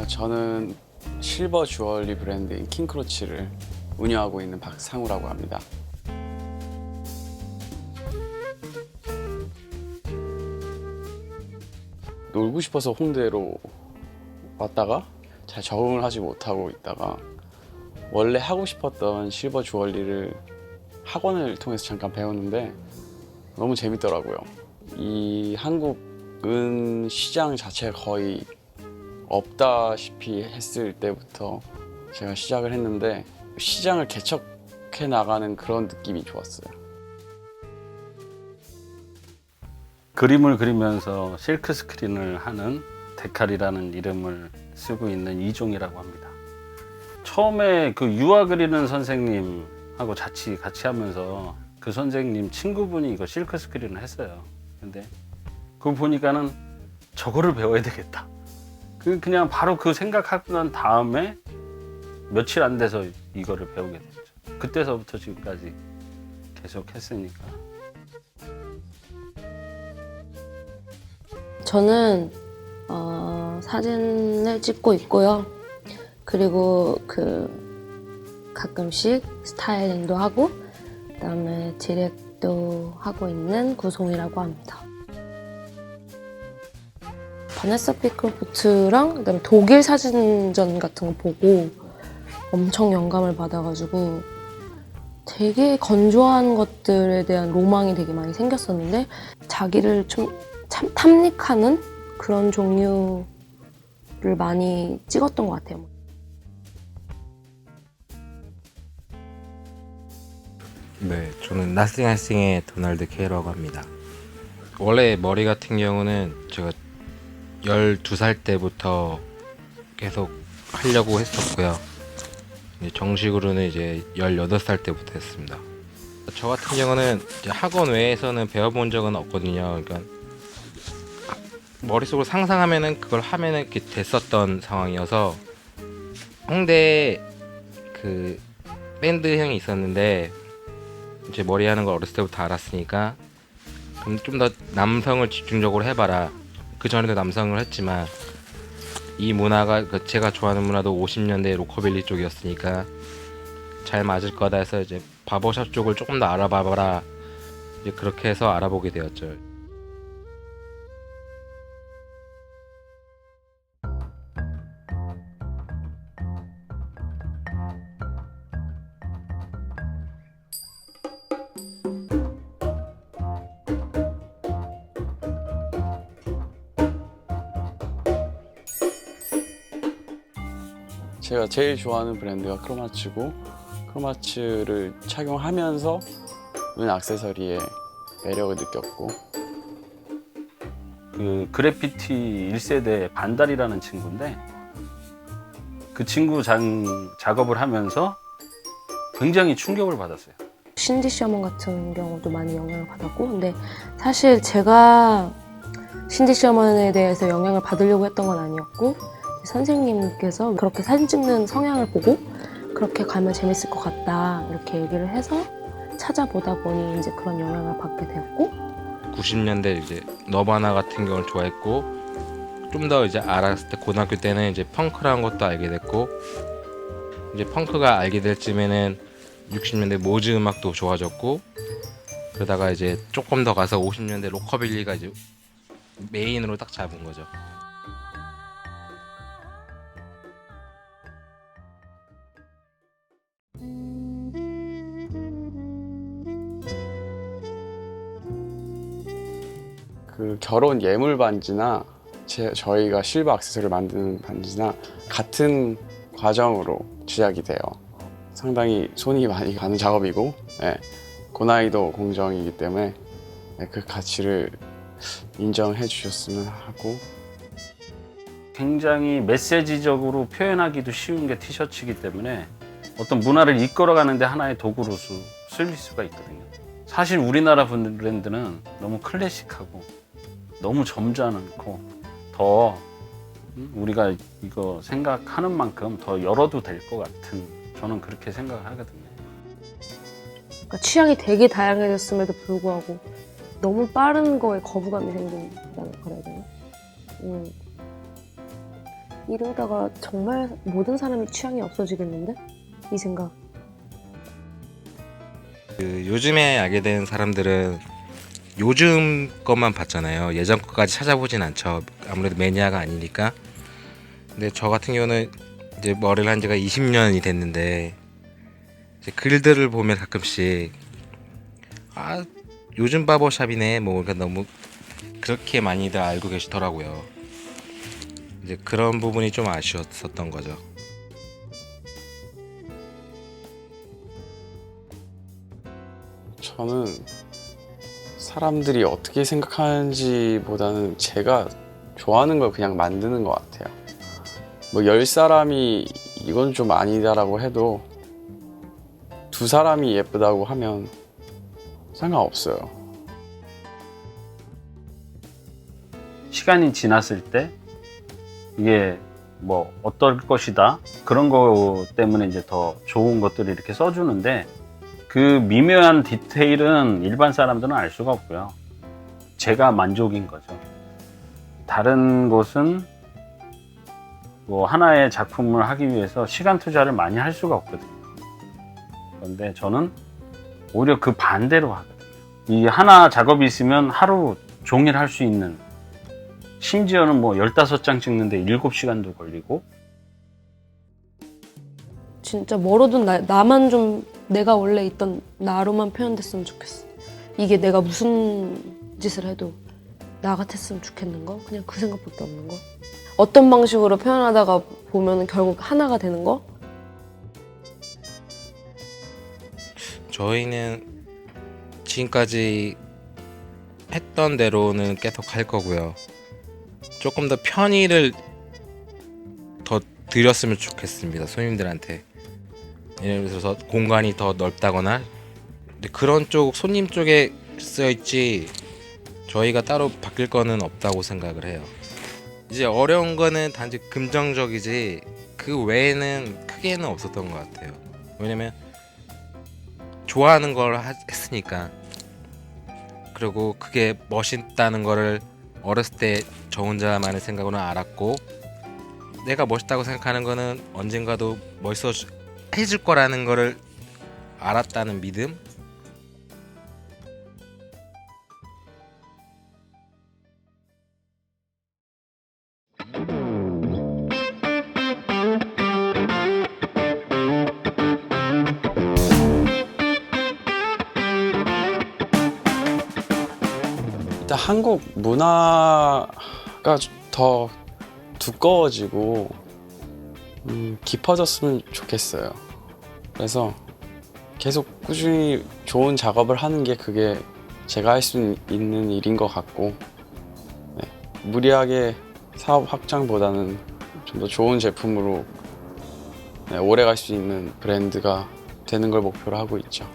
저는 실버 주얼리 브랜드인 킹크로치를 운영하고 있는 박상우라고 합니다. 놀고 싶어서 홍대로 왔다가 잘 적응을 하지 못하고 있다가 원래 하고 싶었던 실버 주얼리를 학원을 통해서 잠깐 배웠는데 너무 재밌더라고요. 이 한국은 시장 자체가 거의 없다시피 했을 때부터 제가 시작을 했는데 시장을 개척해 나가는 그런 느낌이 좋았어요. 그림을 그리면서 실크 스크린을 하는 데칼이라는 이름을 쓰고 있는 이종이라고 합니다. 처음에 그 유화 그리는 선생님하고 같이 하면서 그 선생님 친구분이 이거 실크 스크린을 했어요. 근데 그거 보니까는 저거를 배워야 되겠다. 그냥 바로 그 생각하고 난 다음에 며칠 안 돼서 이거를 배우게 됐죠. 그때서부터 지금까지 계속 했으니까. 저는 사진을 찍고 있고요. 그리고 가끔씩 스타일링도 하고 그다음에 디렉도 하고 있는 구송이라고 합니다. 바네사 피클포트랑 그다음에 독일 사진전 같은 거 보고 엄청 영감을 받아가지고 되게 건조한 것들에 대한 로망이 되게 많이 생겼었는데 자기를 좀 탐닉하는 그런 종류를 많이 찍었던 것 같아요. 네, 저는 나싱 할싱의 도널드 K라고 합니다. 원래 머리 같은 경우는 제가 12살 때부터 계속 하려고 했었고요. 정식으로는 이제 18살 때부터 했습니다. 저 같은 경우는 이제 학원 외에서는 배워본 적은 없거든요. 그러니까 머릿속으로 상상하면은 그걸 하면은 이렇게 됐었던 상황이어서 홍대에 그 밴드 형이 있었는데 이제 머리 하는 걸 어렸을 때부터 알았으니까 그럼 좀 더 남성을 집중적으로 해봐라. 그 전에도 남성을 했지만 이 문화가 제가 좋아하는 문화도 50년대 로커빌리 쪽이었으니까 잘 맞을 거다 해서 이제 바버샵 쪽을 조금 더 알아봐봐라. 이제 그렇게 해서 알아보게 되었죠. 제가 제일 좋아하는 브랜드가 크로마츠고 크로마츠를 착용하면서 눈 액세서리의 매력을 느꼈고 그 그래피티 1세대 반달이라는 친구인데 그 친구 작업을 하면서 굉장히 충격을 받았어요. 신디 셔먼 같은 경우도 많이 영향을 받았고 근데 사실 제가 신디 셔먼에 대해서 영향을 받으려고 했던 건 아니었고 선생님께서 그렇게 사진 찍는 성향을 보고 그렇게 가면 재밌을 것 같다 이렇게 얘기를 해서 찾아보다 보니 이제 그런 영향을 받게 되었고 90년대 이제 너바나 같은 경우를 좋아했고 좀 더 이제 알았을 때 고등학교 때는 이제 펑크라는 것도 알게 됐고 이제 펑크가 알게 될 쯤에는 60년대 모즈 음악도 좋아졌고 그러다가 이제 조금 더 가서 50년대 로커빌리가 이제 메인으로 딱 잡은 거죠. 그 결혼 예물 반지나 저희가 실버 액세서리를 만드는 반지나 같은 과정으로 제작이 돼요. 상당히 손이 많이 가는 작업이고 예, 고난이도 공정이기 때문에 예, 그 가치를 인정해 주셨으면 하고. 굉장히 메시지적으로 표현하기도 쉬운 게 티셔츠이기 때문에 어떤 문화를 이끌어가는데 하나의 도구로 쓸 수가 있거든요. 사실 우리나라 브랜드는 너무 클래식하고 너무 점잖고 더 우리가 이거 생각하는 만큼 더 열어도 될 것 같은, 저는 그렇게 생각을 하거든요. 그러니까 취향이 되게 다양해졌음에도 불구하고 너무 빠른 거에 거부감이 생긴다는 그래야 되나? 이러다가 정말 모든 사람이 취향이 없어지겠는데? 이 생각. 그 요즘에 알게 된 사람들은 요즘 것만 봤잖아요. 예전 것까지 찾아보진 않죠. 아무래도 매니아가 아니니까. 근데 저 같은 경우는 이제 머리를 한 지가 20년이 됐는데 이제 글들을 보면 가끔씩 아 요즘 바버샵이네 뭐 그러니까 너무 그렇게 많이들 알고 계시더라고요. 이제 그런 부분이 좀 아쉬웠었던 거죠. 저는 사람들이 어떻게 생각하는지보다는 제가 좋아하는 걸 그냥 만드는 것 같아요. 뭐 10사람이 이건 좀 아니다라고 해도 2사람이 예쁘다고 하면 상관없어요. 시간이 지났을 때 이게 뭐 어떨 것이다 그런 거 때문에 이제 더 좋은 것들을 이렇게 써주는데 그 미묘한 디테일은 일반 사람들은 알 수가 없고요. 제가 만족인 거죠. 다른 곳은 뭐 하나의 작품을 하기 위해서 시간 투자를 많이 할 수가 없거든요. 그런데 저는 오히려 그 반대로 하거든요. 이 하나 작업이 있으면 하루 종일 할 수 있는, 심지어는 뭐 15장 찍는데 7시간도 걸리고. 진짜 멀어둔 나만 좀 내가 원래 있던 나로만 표현됐으면 좋겠어. 이게 내가 무슨 짓을 해도 나 같았으면 좋겠는 거? 그냥 그 생각밖에 없는 거? 어떤 방식으로 표현하다가 보면 결국 하나가 되는 거? 저희는 지금까지 했던 대로는 계속 할 거고요. 조금 더 편의를 더 드렸으면 좋겠습니다. 손님들한테. 예를 들어서 공간이 더 넓다거나 그런 쪽 손님 쪽에 쓰여있지 저희가 따로 바뀔 거는 없다고 생각을 해요. 이제 어려운 거는 단지 긍정적이지 그 외에는 크게는 없었던 것 같아요. 왜냐면 좋아하는 걸 했으니까. 그리고 그게 멋있다는 거를 어렸을 때 저 혼자만의 생각으로는 알았고, 내가 멋있다고 생각하는 거는 언젠가도 멋있어 해줄 거라는 거를 알았다는 믿음? 일단 한국 문화가 더 두꺼워지고 깊어졌으면 좋겠어요. 그래서 계속 꾸준히 좋은 작업을 하는 게 그게 제가 할 수 있는 일인 것 같고, 네, 무리하게 사업 확장보다는 좀 더 좋은 제품으로 네, 오래 갈 수 있는 브랜드가 되는 걸 목표로 하고 있죠.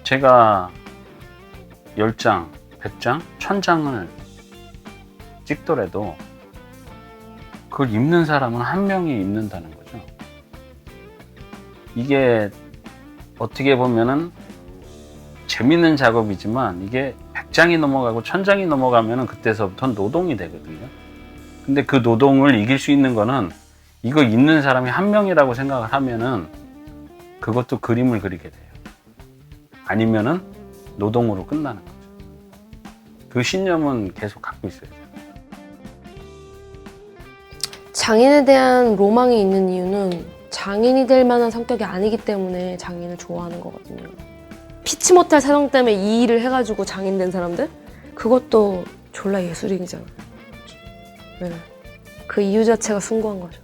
제가 10장, 100장, 1000장을 찍더라도 그걸 입는 사람은 한 명이 입는다는 거죠. 이게 어떻게 보면은 재밌는 작업이지만 이게 100장이 넘어가고 1000장이 넘어가면은 그때서부터 노동이 되거든요. 근데 그 노동을 이길 수 있는 거는 이거 입는 사람이 한 명이라고 생각을 하면은 그것도 그림을 그리게 돼요. 아니면은 노동으로 끝나는 거죠. 그 신념은 계속 갖고 있어야 돼요. 장인에 대한 로망이 있는 이유는 장인이 될 만한 성격이 아니기 때문에 장인을 좋아하는 거거든요. 피치 못할 사정 때문에 이 일을 해가지고 장인 된 사람들? 그것도 졸라 예술이잖아. 네. 그 이유 자체가 숭고한 거죠.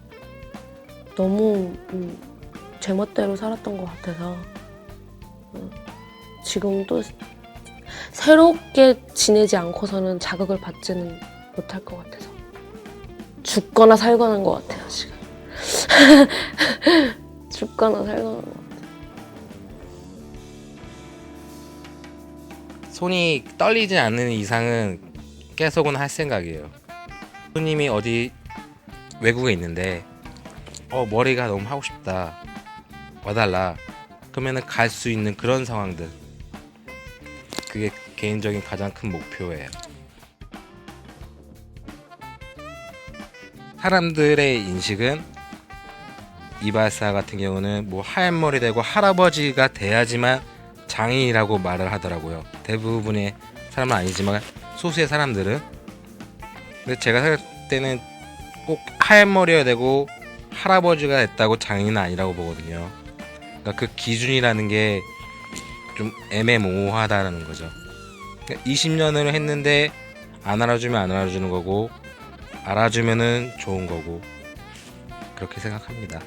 너무 제멋대로 살았던 것 같아서 지금 또 새롭게 지내지 않고서는 자극을 받지는 못할 것 같아서 죽거나 살거나인 것 같아요 지금. 죽거나 살거나인 것 같아요. 손이 떨리지 않는 이상은 계속은 할 생각이에요. 손님이 어디 외국에 있는데 머리가 너무 하고 싶다, 와달라, 그러면은 갈 수 있는 그런 상황들, 그게 개인적인 가장 큰 목표예요. 사람들의 인식은 이발사 같은 경우는 뭐 하얀 머리 되고 할아버지가 돼야지만 장인이라고 말을 하더라고요. 대부분의 사람은 아니지만 소수의 사람들은. 근데 제가 생각할 때는 꼭 하얀 머리가 되고 할아버지가 됐다고 장인은 아니라고 보거든요. 그러니까 그 기준이라는 게 좀 애매모호하다는 거죠. 그러니까 20년을 했는데 안 알아주면 안 알아주는 거고, 알아주면은 좋은 거고, 그렇게 생각합니다.